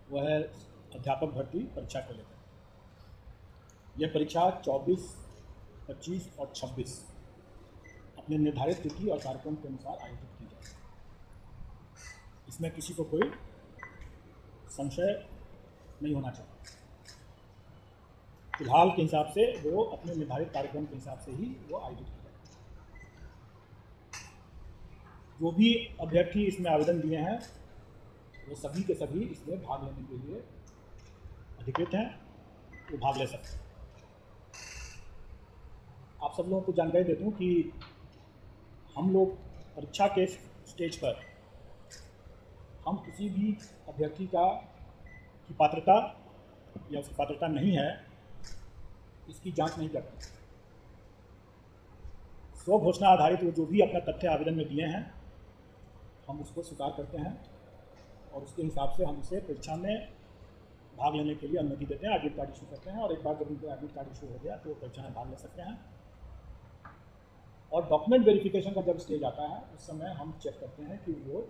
वह है अध्यापक भर्ती परीक्षा को लेकर। यह परीक्षा 24, 25 और 26 अपने निर्धारित तिथि और कार्यक्रम के अनुसार आयोजित की जाएगी। इसमें किसी को कोई संशय नहीं होना चाहिए। फिलहाल के हिसाब से वो अपने निर्धारित कार्यक्रम के हिसाब से ही वो आयोजित की जाएगी। जो भी अभ्यर्थी इसमें आवेदन दिए हैं वो सभी के सभी इसमें भाग लेने के लिए अधिकृत हैं, वो भाग ले सकते हैं। आप सब लोगों को जानकारी देता हूँ कि हम लोग परीक्षा के स्टेज पर हम किसी भी अभ्यर्थी की पात्रता या उसकी पात्रता नहीं है इसकी जांच नहीं करते। स्व घोषणा आधारित वो जो भी अपना तथ्य आवेदन में दिए हैं हम उसको स्वीकार करते हैं और उसके हिसाब से हम उसे परीक्षा में भाग लेने के लिए अनुमति देते हैं, एडमिट कार्ड इशू करते हैं। और एक बार जब उनको एडमिट कार्ड इशू हो गया तो परीक्षा में भाग ले सकते हैं। और डॉक्यूमेंट वेरिफिकेशन का जब स्टेज आता है उस समय हम चेक करते हैं कि वो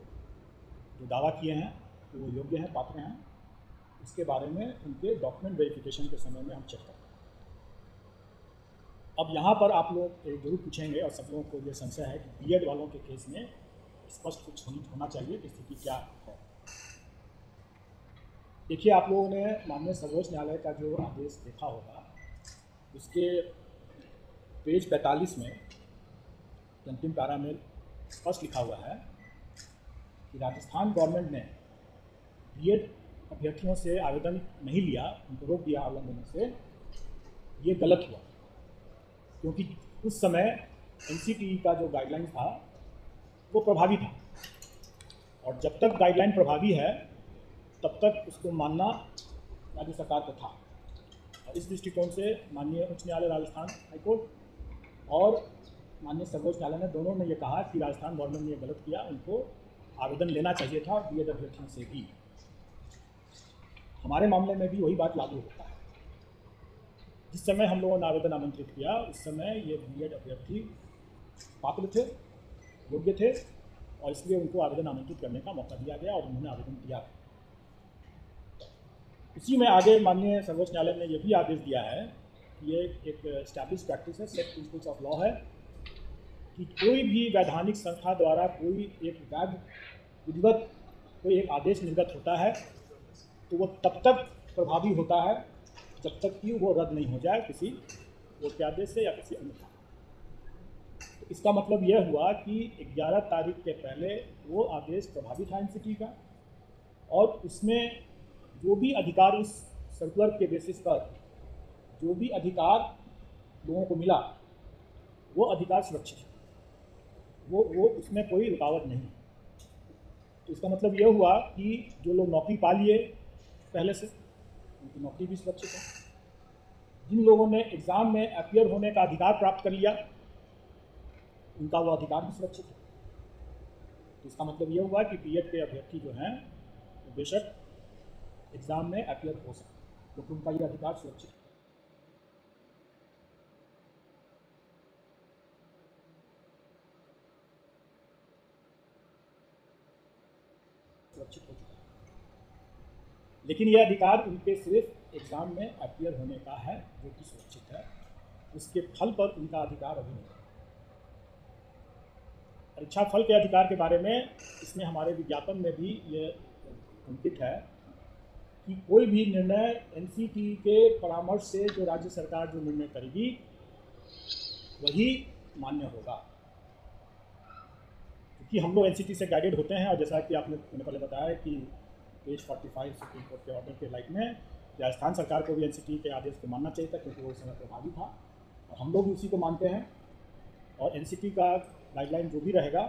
जो दावा किए हैं कि वो योग्य हैं, पात्र हैं, इसके बारे में उनके डॉक्यूमेंट वेरिफिकेशन के समय में हम चेक करते हैं। अब यहाँ पर आप लोग जरूर पूछेंगे और सब लोगों को ये संशय है कि बीएड वालों के केस में स्पष्ट कुछ होना चाहिए कि स्थिति क्या है। देखिए, आप लोगों ने माननीय सर्वोच्च न्यायालय का जो आदेश देखा होगा उसके पेज 45 में अंतिम पैरा में स्पष्ट लिखा हुआ है कि राजस्थान गवर्नमेंट ने बीएड अभ्यर्थियों से आवेदन नहीं लिया, उनको रोक दिया आवेदन देने से। ये गलत हुआ क्योंकि उस समय एनसीटीई का जो गाइडलाइन था वो प्रभावी था और जब तक गाइडलाइन प्रभावी है तब तक उसको मानना राज्य सरकार को था। और इस दृष्टिकोण से माननीय उच्च न्यायालय राजस्थान हाईकोर्ट और माननीय सर्वोच्च न्यायालय ने दोनों ने ये कहा कि राजस्थान गवर्नमेंट ने ये गलत किया, उनको आवेदन लेना चाहिए था बीएड अभ्यर्थियों से भी। हमारे मामले में भी वही बात लागू होता है। जिस समय हम लोगों ने आवेदन आमंत्रित किया उस समय ये बीएड अभ्यर्थी पात्र थे, योग्य थे और इसलिए उनको आवेदन आमंत्रित करने का मौका दिया गया और उन्होंने आवेदन दिया। इसी में आगे माननीय सर्वोच्च न्यायालय ने यह भी आदेश दिया है कि ये एक एस्टैब्लिश प्रैक्टिस है, सेट प्रिंसिपल्स ऑफ लॉ है कि कोई भी वैधानिक संस्था द्वारा कोई एक वैध विधिवत कोई एक आदेश निर्गत होता है तो वो तब तक प्रभावी होता है जब तक कि वो रद्द नहीं हो जाए किसी कोर्ट के आदेश से या किसी अन्य। तो इसका मतलब यह हुआ कि 11 तारीख के पहले वो आदेश प्रभावी था एनसीटी का और उसमें जो भी अधिकार उस सर्कुलर के बेसिस पर जो भी अधिकार लोगों को मिला वो अधिकार सुरक्षित है, वो उसमें कोई रुकावट नहीं। तो इसका मतलब यह हुआ कि जो लोग नौकरी पा लिए पहले से उनकी नौकरी भी सुरक्षित है, जिन लोगों ने एग्ज़ाम में अपीयर होने का अधिकार प्राप्त कर लिया उनका वो अधिकार भी सुरक्षित है। तो इसका मतलब यह हुआ कि बीएड के अभ्यर्थी जो हैं वो बेशक एग्ज़ाम में अपीयर हो सकते क्योंकि उनका ये अधिकार सुरक्षित है। सुरक्षित हो चुका है, लेकिन यह अधिकार उनके सिर्फ एग्ज़ाम में अपीयर होने का है जो कि सुरक्षित है, उसके फल पर उनका अधिकार अभी नहीं है। परीक्षा फल के अधिकार के बारे में इसमें हमारे विज्ञापन में भी ये अंकित है कि कोई भी निर्णय एनसीटी के परामर्श से जो राज्य सरकार जो निर्णय करेगी वही मान्य होगा, क्योंकि हम लोग एनसीटी से गाइडेड होते हैं। और जैसा कि आपने मैंने पहले बताया कि पेज 45 सुप्रीम कोर्ट के ऑर्डर के लाइट में राजस्थान सरकार को भी एनसीटी के आदेश को मानना चाहिए था क्योंकि वो उस समय प्रभावी था और हम लोग भी उसी को मानते हैं। और एनसीटी का गाइडलाइन जो भी रहेगा,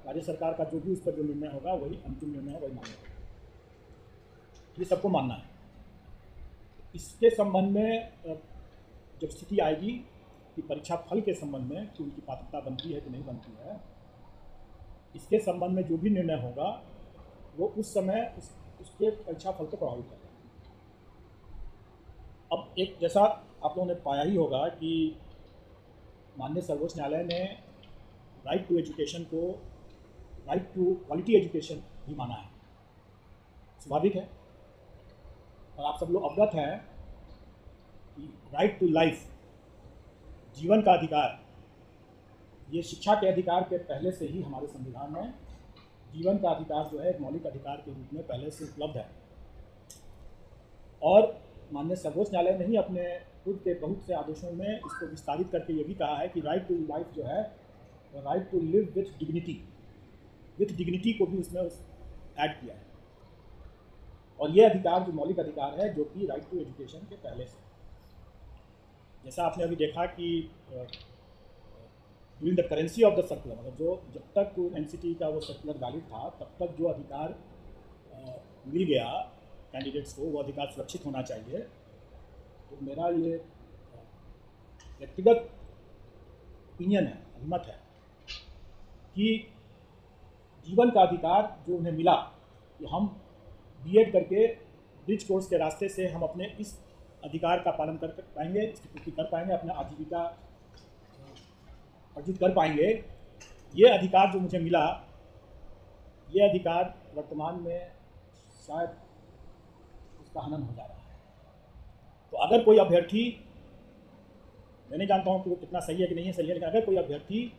राज्य सरकार का जो भी उस पर जो निर्णय होगा वही अंतिम निर्णय है, वही मान्य होगा, ये सबको मानना है। इसके संबंध में जब स्थिति आएगी कि परीक्षा फल के संबंध में कि उनकी पात्रता बनती है कि नहीं बनती है, इसके संबंध में जो भी निर्णय होगा वो उस समय उसके परीक्षा फल को प्रभावित करेगा। अब एक जैसा आप लोगों ने पाया ही होगा कि माननीय सर्वोच्च न्यायालय ने राइट टू एजुकेशन को राइट टू क्वालिटी एजुकेशन भी माना है। स्वाभाविक है और आप सब लोग अवगत हैं कि राइट टू लाइफ, जीवन का अधिकार, ये शिक्षा के अधिकार के पहले से ही हमारे संविधान में जीवन का अधिकार जो है एक मौलिक अधिकार के रूप में पहले से उपलब्ध है। और माननीय सर्वोच्च न्यायालय ने ही अपने खुद के बहुत से आदेशों में इसको विस्तारित करके ये भी कहा है कि राइट टू लाइफ जो है, right to live with dignity को भी उसमें ऐड किया है। और ये अधिकार जो मौलिक अधिकार है, जो कि राइट टू एजुकेशन के पहले से, जैसा आपने अभी देखा कि during the currency of the circular, मतलब जो जब तक एनसीटी का वो सर्कुलर वैलिड था तब तक जो अधिकार मिल गया कैंडिडेट्स को, वो अधिकार सुरक्षित होना चाहिए। तो मेरा ये व्यक्तिगत ओपिनियन है, अभिमत है कि जीवन का अधिकार जो उन्हें मिला कि हम बीएड करके ब्रिज कोर्स के रास्ते से हम अपने इस अधिकार का पालन कर पाएंगे, इसकी पूर्ति कर पाएंगे, अपना आजीविका अर्जित कर पाएंगे। ये अधिकार जो मुझे मिला, ये अधिकार वर्तमान में शायद उसका हनन हो जा रहा है। तो अगर कोई अभ्यर्थी, मैं नहीं जानता हूँ कि वो कितना सही है कि नहीं है सही है, लेकिन अगर कोई अभ्यर्थी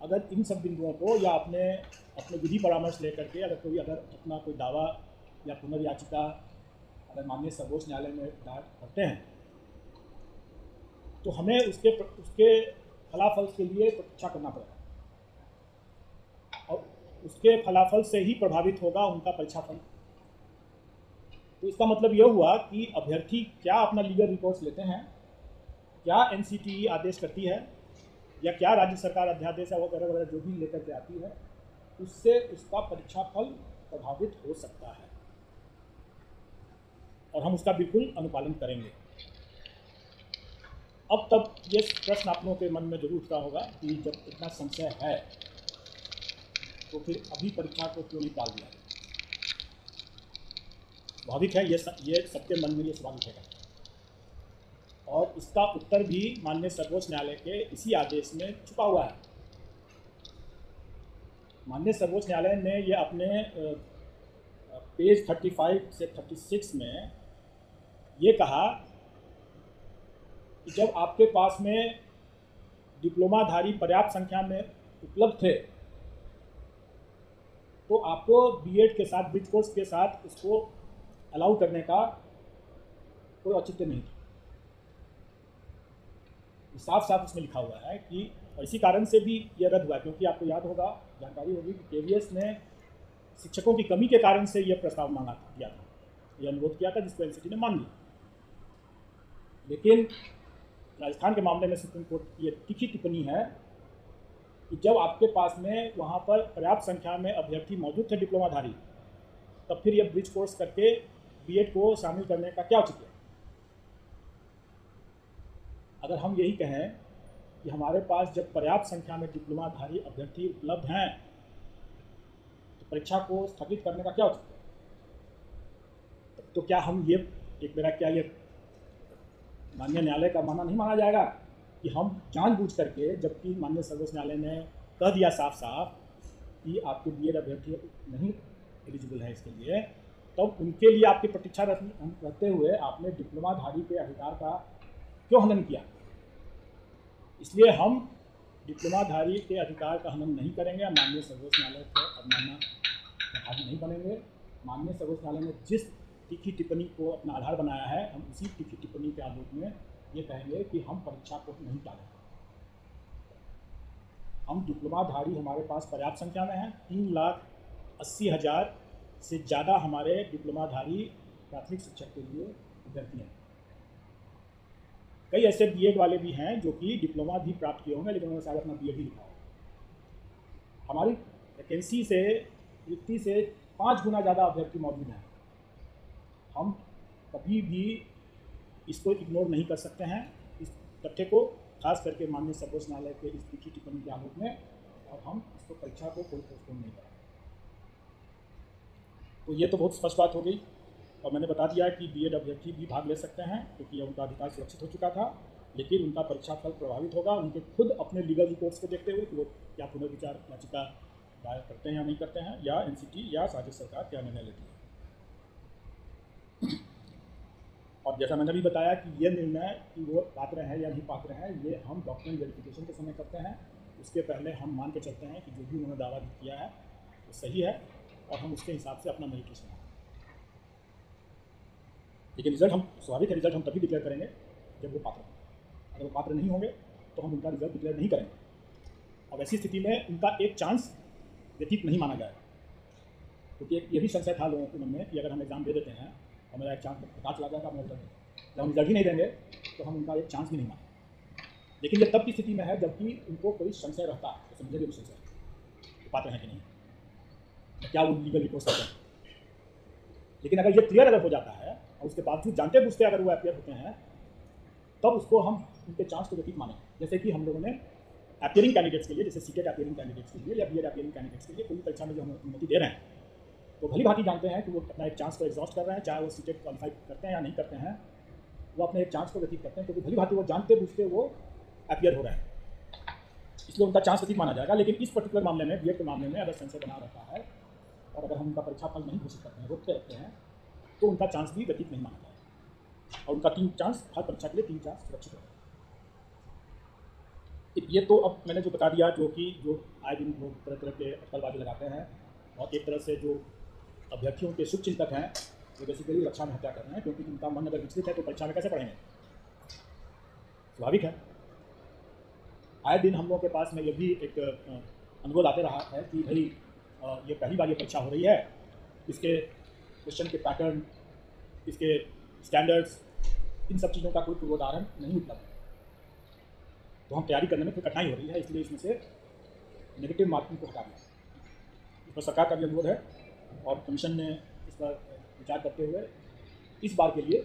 अगर इन सब बिंदुओं को या अपने विधि परामर्श लेकर के अगर अपना कोई दावा या पुनर्याचिका अगर माननीय सर्वोच्च न्यायालय में दायर करते हैं, तो हमें उसके फलाफल के लिए प्रतीक्षा करना पड़ेगा, और उसके फलाफल से ही प्रभावित होगा उनका परीक्षा फल। तो इसका मतलब यह हुआ कि अभ्यर्थी क्या अपना लीगल रिकॉर्ड्स लेते हैं, क्या एनसीटीई आदेश करती है, या क्या राज्य सरकार अध्यादेश वगैरह वगैरह जो भी लेकर के आती है, उससे उसका परीक्षा फल प्रभावित हो सकता है, और हम उसका बिल्कुल अनुपालन करेंगे। अब तब ये प्रश्न आप लोगों के मन में जरूर उठता होगा कि जब इतना संशय है तो फिर अभी परीक्षा को क्यों नहीं टाल दिया? स्वाभाविक है, ये सबके मन में ये सवाल उठेगा, और इसका उत्तर भी माननीय सर्वोच्च न्यायालय के इसी आदेश में छुपा हुआ है। माननीय सर्वोच्च न्यायालय ने ये अपने पेज 35 से 36 में ये कहा कि जब आपके पास में डिप्लोमाधारी पर्याप्त संख्या में उपलब्ध थे तो आपको बीएड के साथ, ब्रिज कोर्स के साथ उसको अलाउ करने का कोई औचित्य नहीं था। साफ साफ उसमें लिखा हुआ है कि और इसी कारण से भी यह रद्द हुआ, क्योंकि आपको याद होगा, जानकारी होगी कि केवीएस ने शिक्षकों की कमी के कारण से यह प्रस्ताव किया था, यह अनुरोध किया था, जिसको एनसीटी ने मान लिया। लेकिन राजस्थान के मामले में सुप्रीम कोर्ट की तीखी टिप्पणी है कि जब आपके पास में वहाँ पर पर्याप्त संख्या में अभ्यर्थी मौजूद थे डिप्लोमाधारी, तब फिर यह ब्रिज कोर्स करके बीएड को शामिल करने का क्या औचित्य है? अगर हम यही कहें कि हमारे पास जब पर्याप्त संख्या में डिप्लोमाधारी अभ्यर्थी उपलब्ध हैं तो परीक्षा को स्थगित करने का क्या औचित्य है? तो क्या हम ये क्या ये माननीय न्यायालय का मानना नहीं माना जाएगा कि हम जानबूझ करके, जबकि माननीय सर्वोच्च न्यायालय ने कह दिया साफ साफ कि आपके बीएड अभ्यर्थी नहीं एलिजिबल है इसके लिए, तब उनके लिए आपकी प्रतीक्षा रहते हुए आपने डिप्लोमाधारी के अधिकार का क्यों हनन किया? इसलिए हम डिप्लोमाधारी के अधिकार का हनन नहीं करेंगे, माननीय सर्वोच्च न्यायालय को अवमानना का भागी नहीं बनेंगे। माननीय सर्वोच्च न्यायालय ने जिस तीखी टिप्पणी को अपना आधार बनाया है, हम उसी तीखी टिप्पणी के आलोक में ये कहेंगे कि हम परीक्षा को नहीं टालेंगे। हम डिप्लोमाधारी हमारे पास पर्याप्त संख्या में हैं, 3,80,000 से ज़्यादा हमारे डिप्लोमाधारी प्राथमिक शिक्षक के लिए अभ्यर्थी हैं। कई ऐसे बीएड वाले भी हैं जो कि डिप्लोमा भी प्राप्त किए होंगे, लेकिन उन्होंने शायद अपना बीएड ही लिखा हो। हमारी वैकेंसी से, रिक्ति से 5 गुना ज़्यादा अभ्यर्थी मौजूद हैं। हम कभी भी इसको इग्नोर नहीं कर सकते हैं, इस तथ्य को, खास करके माननीय सर्वोच्च न्यायालय के इस तीखी टिप्पणी के आलोक में, और हम इसको परीक्षा को कोई पोस्टपोन नहीं करेंगे। तो ये तो बहुत स्पष्ट बात हो गई, और मैंने बता दिया कि बीएड अभ्यर्थी भी भाग ले सकते हैं क्योंकि उनका अधिकार सुरक्षित हो चुका था, लेकिन उनका परीक्षा फल प्रभावित होगा उनके खुद अपने लीगल रिपोर्ट्स को देखते हुए कि वो क्या पुनर्विचार याचिका दायर करते हैं या नहीं करते हैं, या एनसीटी या राज्य सरकार क्या निर्णय लेती है। और जैसा मैंने भी बताया कि ये निर्णय कि वो पात्र हैं या नहीं पात्र हैं, ये हम डॉक्यूमेंट वेरिफिकेशन के समय करते हैं। उसके पहले हम मान के चलते हैं कि जो भी उन्होंने दावा किया है वो सही है और हम उसके हिसाब से अपना मेरिट लिस्ट बनाते हैं। लेकिन रिजल्ट हम स्वाभाविक है, रिजल्ट हम तभी डिक्लेयर करेंगे जब वो पात्र होंगे। अगर वो पात्र नहीं होंगे तो हम उनका रिजल्ट डिक्लेयर नहीं करेंगे और ऐसी स्थिति में उनका एक चांस व्यतीत नहीं माना जाएगा, क्योंकि ये भी संशय था लोगों के मन में कि अगर हम एग्ज़ाम दे देते हैं और मेरा एक चांस पता चला जाएगा अपना रिजल्ट, जब हम रिजल्ट ही नहीं देंगे तो हम उनका एक चांस भी नहीं मानेंगे। लेकिन ये तब की स्थिति में है जबकि उनको कोई संशय रहता है, तो समझे भी संशय पात्र हैं कि नहीं, क्या वो लीगल रिकोर्स करते हैं। लेकिन अगर ये क्लियर अगर हो जाता है और उसके बावजूद जानते बूझते अगर वो अपीयर होते हैं तब उसको हम उनके चांस को व्यतीत मानेंगे। जैसे कि हम लोगों ने अपीयरिंग कैंडिडेट्स के लिए, जैसे सीटेट अपीयरिंग कैंडिडेट्स के लिए या बीएड अपीयरिंग कैंडिडेट्स के लिए कोई परीक्षा में जो हम अनुमति दे रहे हैं तो भली भांति जानते हैं कि वो अपना एक चांस को एग्जॉस्ट कर रहे हैं, चाहे वो सीटेट क्वालिफाई करते हैं या नहीं करते हैं, वो अपने एक चांस को व्यतीत करते हैं, क्योंकि भली भांति वो जानते बूझते वो अपीयर हो रहे हैं, इसलिए उनका चांस व्यतीत माना जाएगा। लेकिन इस पर्टिकुलर मामले में, बीएड के मामले में अगर संशय बना रहता है और अगर हम उनका परीक्षा फल नहीं घोषित करते हैं, रोकते रखते हैं, तो उनका चांस भी व्यतीत नहीं माना जाएगा और उनका 3 चांस, हर परीक्षा के लिए 3 चांस सुरक्षित होगा। ये तो अब मैंने जो बता दिया, जो आए दिन लोग तरह तरह के अटकलबाजी लगाते हैं और एक तरह से जो अभ्यर्थियों के शुभचिंतक हैं वो बेसिकली रक्षा में हत्या कर रहे हैं, क्योंकि उनका मन अगर विचलित है तो परीक्षा में कैसे पढ़ेंगे, स्वाभाविक है। आए दिन हम लोगों के पास में ये भी एक अनुरोध आते रहा है कि भाई ये पहली बार ये परीक्षा हो रही है, इसके क्वेश्चन के पैटर्न, इसके स्टैंडर्ड्स, इन सब चीज़ों का कोई पूर्वोदाहरण नहीं उपलब्ध है, तो हम तैयारी करने में कोई कठिनाई हो रही है, इसलिए इसमें से नेगेटिव मार्किंग को हटा दिया। इस पर सरकार का भी अनुरोध है और कमीशन ने इस पर विचार करते हुए इस बार के लिए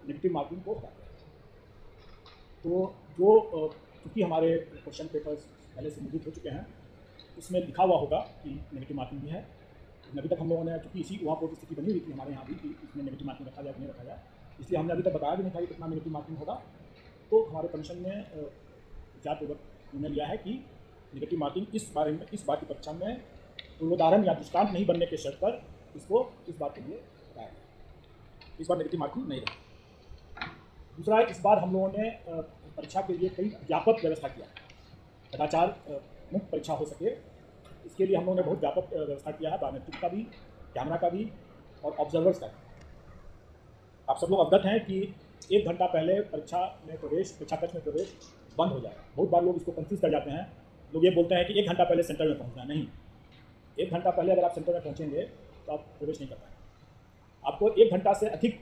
नेगेटिव मार्किंग को हटा दिया। तो जो चूँकि हमारे क्वेश्चन पेपर्स पहले से मुद्रित हो चुके हैं, उसमें लिखा हुआ होगा कि नेगेटिव मार्किंग भी है। अभी तक हम लोगों ने, चूँकि इसी वहाँ पर स्थिति बनी हुई थी हमारे यहाँ भी कि इसमें नेगेटिव मार्किंग रखा जाए कि नहीं रखा जाए, इसलिए हमने अभी तक बताया भी नहीं था कि कितना नेगेटिव मार्किंग होगा। तो हमारे कमीशन ने विचारपूर्वक निर्णय लिया है कि नेगेटिव मार्किंग इस बार की परीक्षा में पूर्वोदाहरण या दृष्टांत नहीं बनने के शर्त पर इसको इस बार के लिए हटाया गया। इस बार नेगेटिव मार्किंग नहीं रही। दूसरा, इस बार हम लोगों ने परीक्षा के लिए कई व्यापक व्यवस्था किया, कदाचार मुक्त परीक्षा हो सके, इसके लिए हम लोगों ने बहुत व्यापक व्यवस्था किया है, बायोमेट्रिक का भी, कैमरा का भी और ऑब्जर्वर्स का भी। आप सब लोग अवगत हैं कि 1 घंटा पहले परीक्षा कक्ष में प्रवेश बंद हो जाएगा। बहुत बार लोग इसको कंफ्यूज कर जाते हैं, लोग ये बोलते हैं कि 1 घंटा पहले सेंटर में पहुंचना। नहीं, 1 घंटा पहले अगर आप सेंटर में पहुंचेंगे तो आप प्रवेश नहीं कर पाएंगे। आपको 1 घंटा से अधिक,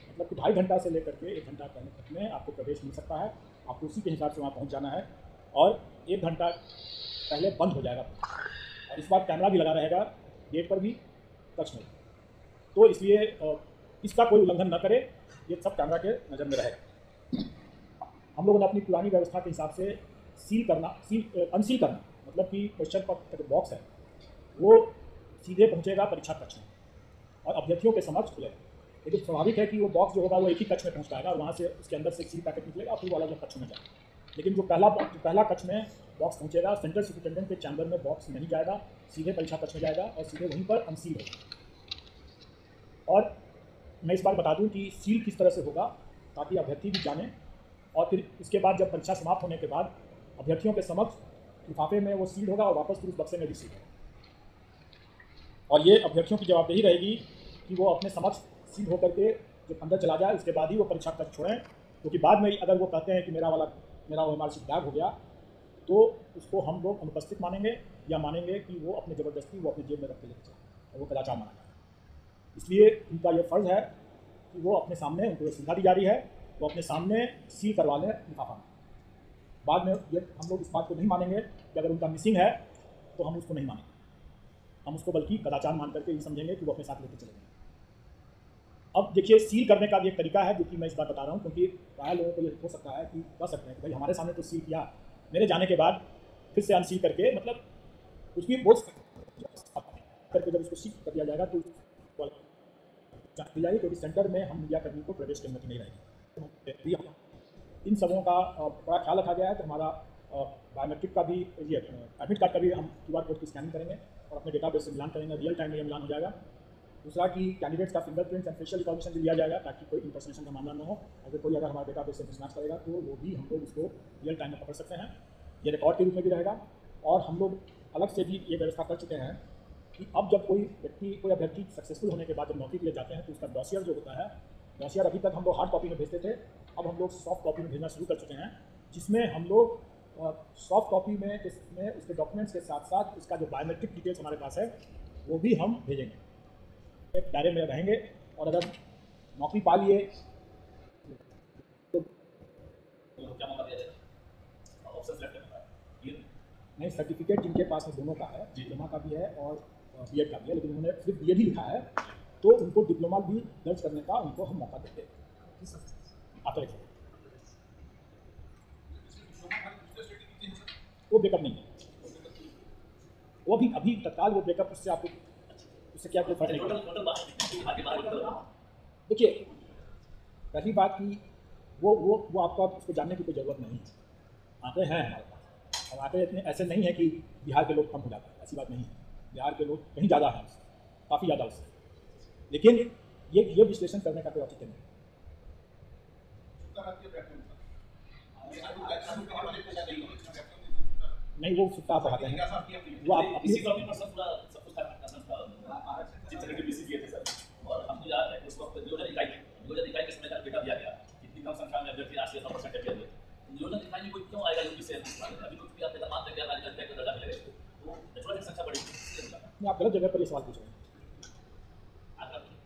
मतलब कि 2.5 घंटा से लेकर के 1 घंटा पहले तक में आपको प्रवेश मिल सकता है। आपको उसी के हिसाब से वहाँ पहुँच जाना है और 1 घंटा पहले बंद हो जाएगा। और इस बार कैमरा भी लगा रहेगा गेट पर भी, कक्ष में। तो इसलिए इसका कोई उल्लंघन न करे, ये सब कैमरा के नज़र में रहेगा। हम लोगों ने अपनी पुरानी व्यवस्था के हिसाब से अनसील करना, मतलब कि क्वेश्चन पत्र का जो बॉक्स है वो सीधे पहुंचेगा परीक्षा कक्ष में और अभ्यर्थियों के समक्ष खुलेगा। लेकिन स्वाभाविक है कि वो बॉक्स जो होगा वो एक ही कक्ष में पहुंच पाएगा और वहाँ से उसके अंदर से सील पैकेट निकलेगा और फिर वाला जो कक्ष में जाएगा। लेकिन जो पहला कक्ष में बॉक्स पहुंचेगा, सेंट्रल सुपरिटेंडेंट के चैम्बर में बॉक्स नहीं जाएगा, सीधे परीक्षा कक्ष में जाएगा और सीधे वहीं पर अनसील होगा। और मैं इस बार बता दूं कि सील किस तरह से होगा ताकि अभ्यर्थी भी जाने, और फिर इसके बाद जब परीक्षा समाप्त होने के बाद अभ्यर्थियों के समक्ष लिफाफे में वो सील होगा और वापस फिर उस बक्से में भी सील होगा। और ये अभ्यर्थियों की जवाबदेही रहेगी कि वो अपने समक्ष सील होकर के जब अंदर चला जाए उसके बाद ही वो परीक्षा कक्ष छोड़ें, क्योंकि बाद में अगर वो कहते हैं कि मेरा OMR शीट गायब हो गया तो उसको हम लोग अनुपस्थित मानेंगे या मानेंगे कि वो अपने ज़बरदस्ती वो अपने जेब में रख के लेके जाए और वो कदाचार माना जाए। इसलिए उनका ये फ़र्ज़ है कि वो अपने सामने, उनको ये सुविधा दी जा रही है, वो अपने सामने सील करवा लें लिफाफा में। बाद में ये हम लोग इस बात को नहीं मानेंगे कि अगर उनका मिसिंग है तो हम उसको नहीं मानेंगे, हम उसको बल्कि कदाचार मान करके ये समझेंगे कि वो अपने साथ लेके चले गए। अब देखिए, सील करने का भी एक तरीका है जो कि मैं इस बार बता रहा हूँ, क्योंकि प्राय लोगों को ये हो सकता है कि कह सकते हैं कि भाई हमारे सामने तो सील किया, मेरे जाने के बाद फिर से अनसील करके, मतलब कुछ भी बोल करके जब उसको सील कर दिया जाएगा तो जांच की जाएगी, क्योंकि सेंटर में हम मीडिया कर्मी को प्रवेश की अनुमति नहीं रहेगी। इन सबों का बड़ा ख्याल रखा गया है। तो हमारा बायोमेट्रिक का भी, ये एडमिट कार्ड का भी हम QR कोड की स्कैनिंग करेंगे और अपने डेटाबेस से मिलान करेंगे, रियल टाइम में मिलान हो जाएगा। दूसरा कि कैंडिडेट्स का फिंगरप्रिंट्स एंड फेशियल रिकॉग्निशन भी लिया जाएगा ताकि कोई इंपर्सनेशन का मामला न हो। अगर कोई अगर हमारे डेटाबेस से मिसमैच करेगा तो वो भी हम लोग उसको रियल टाइम में पकड़ सकते हैं, ये रिकॉर्ड के रूप में भी रहेगा। और हम लोग अलग से भी ये व्यवस्था कर चुके हैं कि अब जब कोई व्यक्ति कोई अभ्यर्थी सक्सेसफुल होने के बाद जब नौकरी के लिए जाते हैं तो उसका डॉसियर जो होता है, डॉसियर अभी तक हम लोग हार्ड कॉपी में भेजते थे, अब हम लोग सॉफ्ट कॉपी में भेजना शुरू कर चुके हैं, जिसमें हम लोग सॉफ्ट कॉपी में इसमें उसके डॉक्यूमेंट्स के साथ साथ उसका जो बायोमेट्रिक डिटेल्स हमारे पास है वो भी हम भेजेंगे, एक दायरे में रहेंगे। और अगर नौकरी पा लिए तो नहीं, सर्टिफिकेट जिनके पास में दोनों का है, डिप्लोमा का भी है और बीएड का भी है, लेकिन उन्होंने सिर्फ बीएड ही लिखा है तो उनको डिप्लोमा भी दर्ज करने का उनको हम मौका देते हैं। आता है वो ब्रेकअप नहीं है, वो भी अभी तत्काल वो ब्रेकअप उससे आपको उससे क्या कोई फर्क नहीं पड़ता। देखिए, पहली बात कि वो आपको उसको जानने की कोई ज़रूरत नहीं है, आंकड़े हैं हमारे पास, और आंकड़े इतने ऐसे नहीं है कि बिहार के लोग कम हो जाते हैं, ऐसी बात नहीं है, बिहार के लोग कहीं ज़्यादा हैं उससे, काफ़ी ज़्यादा उससे, लेकिन ये विश्लेषण करने का कोई औचित्य नहीं। नहीं, वो सुट्टा आप पढ़ाते हैं, वो आप अपनी और हम तो याद है उस वक्त 2021 के समय का डेटा दिया गया कितनी कम संख्या में अभ्यर्थी राष्ट्रीय 9% अभ्यर्थी हुए। नियोजन दिखाई में कोई क्यों आएगा यूपी से? अभी तो भी आप मान लेंगे हमारे जनता को दर्जा मिलेगा, तो नेचुरल संख्या बढ़ेगी। आप गलत जगह पर ये सवाल पूछ रहे हैं।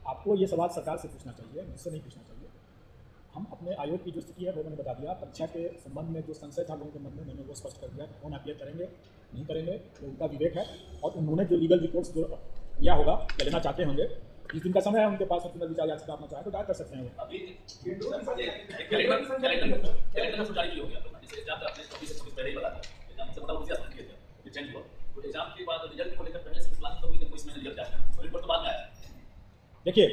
आपको ये सवाल सरकार से पूछना चाहिए, मुझसे नहीं पूछना चाहिए। हम अपने आयोग की जो स्थिति है वो मैंने बता दिया। परीक्षा के संबंध में जो संशय था लोगों के मन में, मैंने वो स्पष्ट कर दिया कि कौन अपियर करेंगे नहीं करेंगे वो उनका विवेक है, और उन्होंने जो लीगल रिपोर्ट्स जो लिया होगा या लेना चाहते होंगे, जिस दिन का समय है उनके पास पुनर्विचार याचिका अपना चाहे तो दायर कर सकते हैं। अभी कैलेंडर जारी हो गया तो एग्जाम आपने 24 से पहले ही बता दिया, एग्जाम से मतलब उसी आसान किया था चेंज हुआ, तो एग्जाम के बाद रिजल्ट को लेकर पहले से प्लान तो हुई, कोई इसमें रिजल्ट जाएगा और रिपोर्ट तो बाद में आया। देखिए,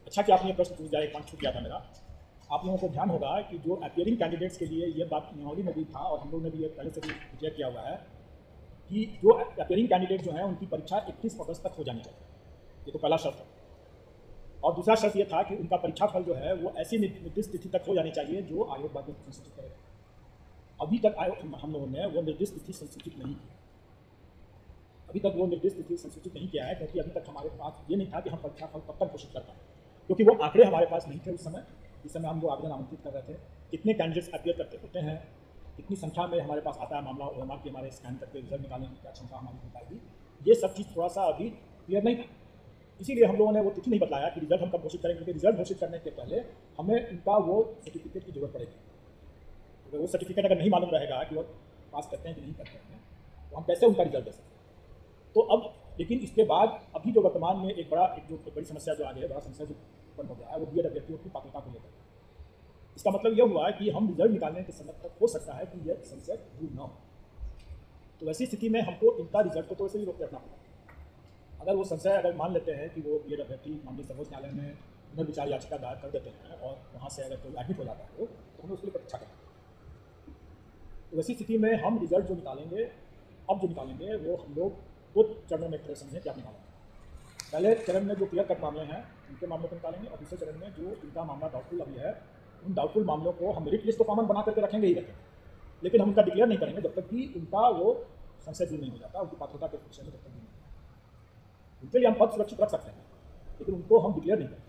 अच्छा कि आपने प्रश्न पूछ दिया, एक पॉइंट छूट गया था मेरा। आप लोगों को ध्यान होगा कि जो अपियरिंग कैंडिडेट्स के लिए ये बात नियमावली में भी था और हम लोग ने भी ये पहले से भी डिक्लेयर किया हुआ है कि जो अपियरिंग कैंडिडेट जो हैं उनकी परीक्षा 31 अगस्त तक हो जानी चाहिए, ये तो पहला शर्त है। और दूसरा शर्त ये था कि उनका परीक्षा फल जो है वो ऐसी निर्दिष्ट तिथि तक हो जानी चाहिए जो आयोग बाद में संसूचित करेगा। अभी तक आयोग हम लोगों ने वो निर्दिष्ट तिथि संसूचित नहीं की, अभी तक वो निर्दिष्ट तिथि संसूचित नहीं किया है, क्योंकि अभी तक हमारे पास ये नहीं था कि हम परीक्षा फल कब तक घोषित कर पाएँ, क्योंकि वो आंकड़े हमारे पास नहीं थे उस समय। इस समय हम लोग आवेदन आमंत्रित कर रहे थे, कितने कैंडिडेट्स अपियर करते होते हैं, कितनी संख्या में हमारे पास आता है मामला, OMR की हमारे स्कैन करके रिजल्ट निकालने की क्या क्षमता हमारी हो पाएगी, ये सब चीज़ थोड़ा सा अभी क्लियर नहीं था। इसीलिए हम लोगों ने वो तिथि नहीं बताया कि रिजल्ट हम कब घोषित करेंगे, क्योंकि रिजल्ट घोषित करने के पहले हमें उनका वो सर्टिफिकेट की जरूरत पड़ेगी। तो वो सर्टिफिकेट अगर नहीं मालूम रहेगा कि वो पास करते हैं कि नहीं करते हैं, तो हम कैसे उनका रिजल्ट दे सकते हैं। तो अब लेकिन इसके बाद अभी जो वर्तमान में एक बड़ी समस्या जो आ गई है, बड़ा समस्या जो उत्पन्न हो गया है, वो बीएड अभ्यर्थियों की पात्रता को लेकर। इसका मतलब यह हुआ है कि हम रिजल्ट निकालने के समय तक हो सकता है कि यह संशय दूर न हो, तो ऐसी स्थिति में हमको इनका रिजल्ट को तो वैसे ही रोक रखना पड़ेगा। अगर वो संशय अगर मान लेते हैं कि वो बीएड अभ्यर्थी माननीय सर्वोच्च न्यायालय में पुनर्विचार याचिका दायर कर देते हैं और वहाँ से अगर कोई एडमिट हो जाता है तो हमें उसके लिए प्रतीक्षा करना। तो वैसी स्थिति में हम रिजल्ट जो निकालेंगे, अब जो निकालेंगे वो हम लोग 2 चरणों में तरह समझें क्या निकालेंगे। पहले चरण में जो क्लियर कट मामले हैं उनके मामलों को निकालेंगे, और दूसरे चरण में जो इनका मामला डाउटफुल अभी है, उन डाउटफुल मामलों को हम मेरिट लिस्ट तो कॉमन बना करके रखेंगे ही रखेंगे, लेकिन हम उनका डिक्लेयर नहीं करेंगे जब तक कि उनका वो संशय दूर नहीं हो जाता, उनकी पात्रता के विषय में जब तक दूर नहीं होता। उनके लिए हम पद सुरक्षित रख सकते हैं, लेकिन उनको हम डिक्लेयर नहीं करेंगे।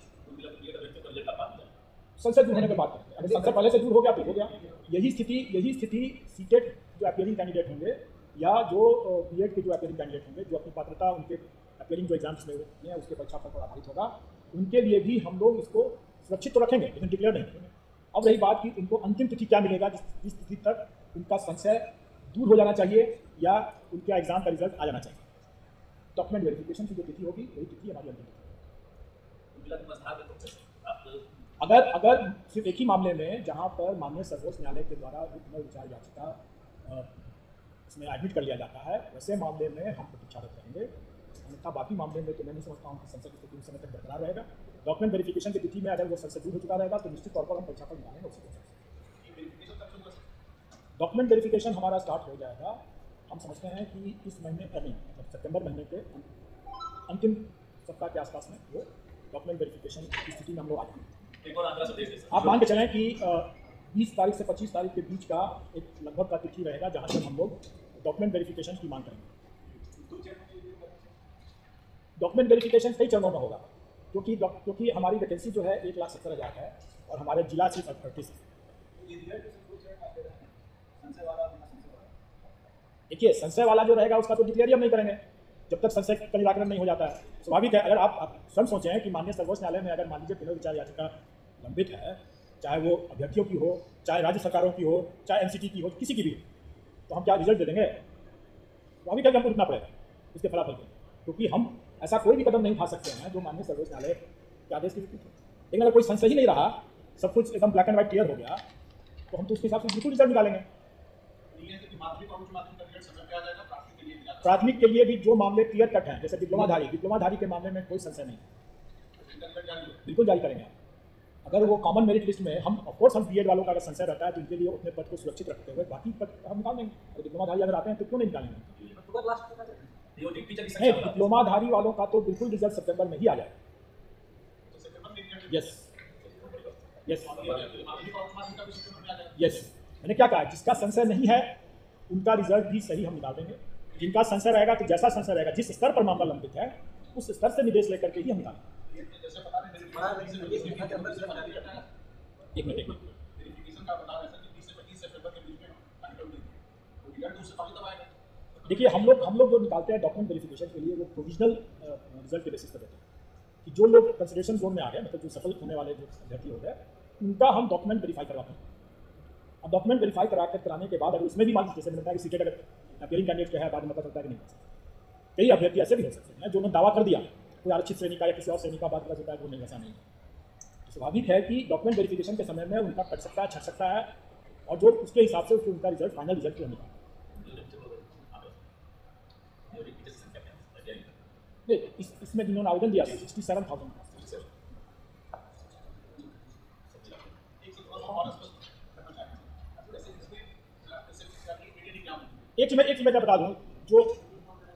संशय दूर होने के बाद करेंगे, अगर संशय पहले से दूर हो गया तो हो गया। यही स्थिति सीटेट जो अपियरिंग कैंडिडेट होंगे या जो बीएड के जो अपियरिंग कैंडिडेट होंगे, जो अपनी पात्रता उनके अपियरिंग जो एग्जाम्स में हैं उसके परीक्षा पर आधारित होगा, उनके लिए भी हम लोग इसको सुरक्षित तो रखेंगे लेकिन डिक्लेयर नहीं करेंगे। अब रही बात कि उनको अंतिम तिथि क्या मिलेगा, जिस तिथि तक उनका संशय दूर हो जाना चाहिए या उनका एग्जाम का रिजल्ट आ जाना चाहिए, डॉक्यूमेंट वेरिफिकेशन की जो तिथि होगी वही तिथि हमारी अंतिम तिथि। अगर सिर्फ एक ही मामले में जहाँ पर माननीय सर्वोच्च न्यायालय के द्वारा पुनर्विचार याचिका इसमें एडमिट कर लिया जाता है, वैसे मामले में हम प्रतीक्षारत रहेंगे। अन्यथा बाकी मामले में तो मैं नहीं समझता हूँ कि संशय की स्थिति उस समय तक बरकरार रहेगा। डॉक्यूमेंट वेरिफिकेशन की तिथि में अगर वो संशय दूर हो चुका रहेगा तो निश्चित तौर पर हम परीक्षा पर निकालेंगे उसी को। डॉक्यूमेंट वेरिफिकेशन हमारा स्टार्ट हो जाएगा, हम समझते हैं कि इस महीने मतलब सितंबर महीने के अंतिम सप्ताह के आसपास में वो डॉक्यूमेंट वेरिफिकेशन की स्थिति में हम लोग आते हैं। एक और आंकड़ा संदेश दे आप मान के चलें कि 20 तारीख से 25 तारीख के बीच का एक लगभग का तिथि रहेगा जहाँ से हम लोग डॉक्यूमेंट वेरिफिकेशन की मांग करेंगे। डॉक्यूमेंट वेरिफिकेशन कई चरणों में होगा, क्योंकि हमारी वैकेंसी जो है 1,70,000 है और हमारे जिला सिर्फ 38 है। देखिए, संशय वाला जो रहेगा उसका तो डिक्लेयर हम नहीं करेंगे जब तक संशय का निराकरण नहीं हो जाता है। स्वाभाविक है, अगर आप स्वयं सोचें कि माननीय सर्वोच्च न्यायालय में अगर मान लीजिए पुनर्विचार याचिका लंबित है, चाहे वो अभ्यर्थियों की हो, चाहे राज्य सरकारों की हो, चाहे एनसीटी की हो, किसी की भी, तो हम क्या रिजल्ट दे देंगे? स्वाभाविक है कि हमको रुकना पड़ेगा इसके फलाफल के, क्योंकि हम ऐसा कोई भी कदम नहीं उठा सकते हैं जो माननीय सर्वोच्च न्यायालय के आदेश के विपरीत हो। लेकिन अगर कोई संशय ही नहीं रहा, सब कुछ एकदम ब्लैक एंड व्हाइट क्लियर हो गया, तो हम तो उसके हिसाब से बिल्कुल रिजल्ट निकालेंगे। प्राथमिक के लिए भी जो मामले क्लियर कट हैं, जैसे डिप्लोमाधारी के मामले में कोई संशय नहीं, बिल्कुल जारी करेंगे। अगर वो कॉमन मेरिट लिस्ट में हम ऑफकोर्स हम बीएड वालों का अगर संशय रहता है तो उनके लिए अपने पद को सुरक्षित रखते हुए बाकी पद हम निकाल देंगे। और डिप्लोमाधारी अगर आते हैं तो क्यों नहीं निकालेंगे? नहीं, डिप्लोमाधारी वालों का तो बिल्कुल रिजल्ट सितंबर में ही आ जाएगा। यस, मैंने क्या कहा, जिसका संशय नहीं है उनका रिजल्ट भी सही हम निकाल देंगे। जिनका संशय रहेगा तो जैसा संशय रहेगा, जिस स्तर पर मामला लंबित है उस स्तर से निर्देश लेकर के ही हम निकालेंगे। एक मिनट, देखिए, हम लोग जो निकालते हैं डॉक्यूमेंट वेरिफिकेशन के लिए वो प्रोविजनल रिजल्ट के बेसिस पर देते हैं कि जो लोग कंसिडरेशन जोन में आ गए, मतलब जो सफल होने वाले जो अभ्यर्थी हो गए, उनका हम डॉक्यूमेंट वेरीफाई करवाते हैं। अब डॉक्यूमेंट वेरीफाई कराने के बाद अगर उसमें भी मान जैसे मैंने बताया कि सीटेट अगर अपियरिंग कैंडिडेट का है, बाद में पता चलता है कि नहीं, कई अभ्यर्थी ऐसे भी हो सकते हैं जो उन्होंने दावा कर दिया कोई आरक्षित श्रेणी का या किसी और श्रेणी का, बाद पता चलता है वो नहीं, ऐसा नहीं। तो स्वाभाविक है कि डॉक्यूमेंट वेरिफिकेशन के समय में उनका कट सकता है, छट सकता है, और जो उसके हिसाब से उसको उनका रिजल्ट फाइनल रिजल्ट क्यों निकाला। इसमें जिन्होंने आवेदन दिया 67,000। एक चीज मैं बता दूं, जो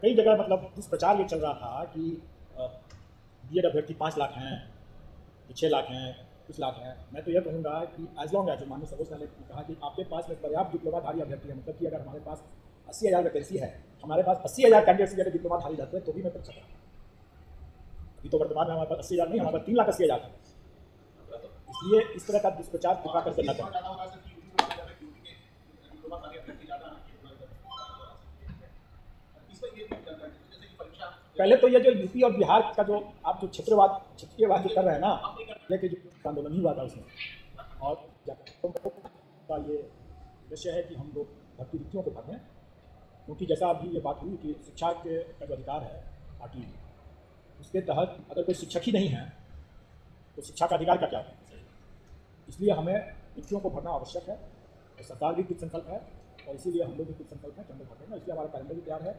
कई जगह मतलब जिस प्रचार ये चल रहा था कि बीएड अभ्यर्थी 5 लाख हैं, 6 लाख हैं, कुछ लाख हैं, मैं तो यह कहूँगा कि एज लॉन्ग एज माननीय सर्वोच्च न्यायालय ने कहा कि आपके पास में पर्याप्त डिप्लोमाधारी अभ्यर्थी है, मतलब कि अगर हमारे पास 80,000 वैकेंसी है, हमारे पास 80,000 कैंडिडेट्स अगर डिप्लोमाधारी रहते हैं तो भी मैं कर सकता हूँ। अभी तो वर्तमान में हमारे पास 80,000 नहीं, हमारे पास 3,80,000 है। इसलिए इस तरह का दुष्प्रचार कृपा करके न करें। पहले तो ये जो यूपी और बिहार का जो आप जो क्षेत्रीयवाद जो कर रहे हैं ना, लेकिन जो आंदोलन ही हुआ था उसमें, और का ये विषय है कि हम लोग भर्ती रिक्तियों को भरें, क्योंकि जैसा अभी ये बात हुई कि शिक्षा के का जो अधिकार है पार्टी, उसके तहत अगर कोई शिक्षक ही नहीं है तो शिक्षा का अधिकार का क्या है? इसलिए हमें रिक्तियों को भरना आवश्यक है, और सरकार भी कुछ संकल्प है, और इसीलिए हम लोग भी कुछ संकल्प है कि हम लोग भरेंगे। इसलिए हमारा कैलेंडर भी तैयार है।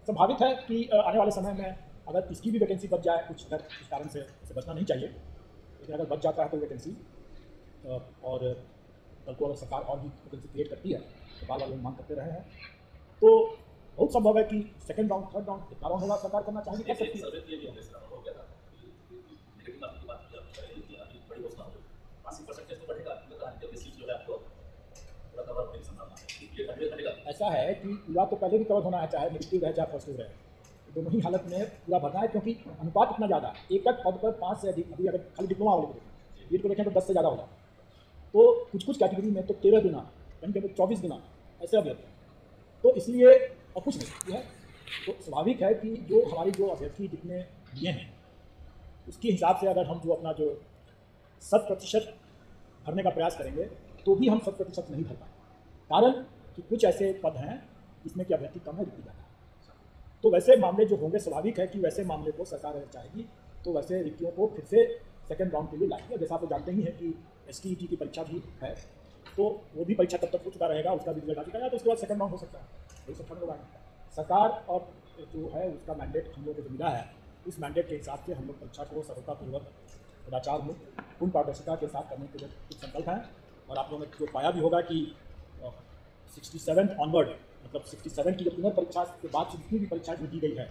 स्वाभाविक है कि आने वाले समय में अगर इसकी भी वैकेंसी बच जाए, कुछ अगर इस कारण से इसे बचना नहीं चाहिए, लेकिन अगर बच जाता है तो वैकेंसी, और कल को अगर सरकार और भी वैकेंसी क्रिएट करती है तो बार बार लोग मांग करते रहे हैं, तो बहुत संभव है कि सेकंड राउंड, थर्ड राउंड, कितना राउंड होगा सरकार करना चाहेगी, कर सकती है। ऐसा है कि पूरा तो पहले भी कवर होना है, चाहे नेगेटिव रहे चाहे पॉजिटिव रहे, दोनों ही हालत में पूरा भरना है, क्योंकि अनुपात इतना ज़्यादा है। एक पद पर 5 से अधिक, अभी अगर खाली डिप्लोमा वाले को देखें, बीएड को देखें तो 10 से ज़्यादा होगा, तो कुछ कैटेगरी में तो 13 गुना, कहीं कहीं 24 गुना ऐसे अभ्यर्थी। तो इसलिए और कुछ नहीं है, तो स्वाभाविक है कि जो हमारी जो अभ्यर्थी जितने दिए हैं उसके हिसाब से अगर हम जो अपना जो 100% भरने का प्रयास करेंगे तो भी हम 100% नहीं भर पाएंगे, कारण कि कुछ ऐसे पद हैं जिसमें कि अभ्यर्थी कम है, रुकी जाता है। तो वैसे मामले जो होंगे, स्वाभाविक है कि वैसे मामले को सरकार अगर चाहेगी तो वैसे रिक्तियों को फिर से सेकंड राउंड के लिए लाएगी। जैसा आप जानते ही हैं कि STET की परीक्षा भी है, तो वो भी परीक्षा तब तक हो चुका रहेगा, उसका भी रिजल्ट आ चुका है, तो उसके बाद सेकंड राउंड हो सकता है। वही सब हम लोग आएंगे। सरकार और जो है उसका मैंडेट हम लोग को जो मिला है, उस मैंडेट के हिसाब से हम लोग परीक्षा को सफलतापूर्वक, सदाचार मुक्त, पूर्ण पारदर्शिता के साथ करने के लिए कुछ संकल्प हैं। और आप लोगों ने जो पाया भी होगा कि 67 ऑनवर्ड, मतलब 67 की जो पुनः परीक्षा के बाद जितनी भी परीक्षा जो दी गई है,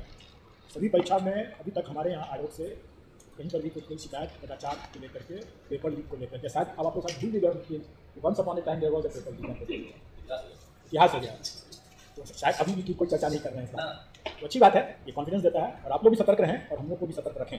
सभी परीक्षा में अभी तक हमारे यहाँ आयोग से कहीं पर भी कोई शिकायत कदाचार को लेकर के, पेपर लीक को लेकर के, शायद अब आपको साथ भूल भी गए once upon a time there was a paper leak, इतिहास हो गया, तो शायद अभी भी कोई चर्चा नहीं कर रहे हैं। तो अच्छी बात है, ये कॉन्फिडेंस देता है, और आप लोग भी सतर्क रहें और हम लोग को भी सतर्क रखें।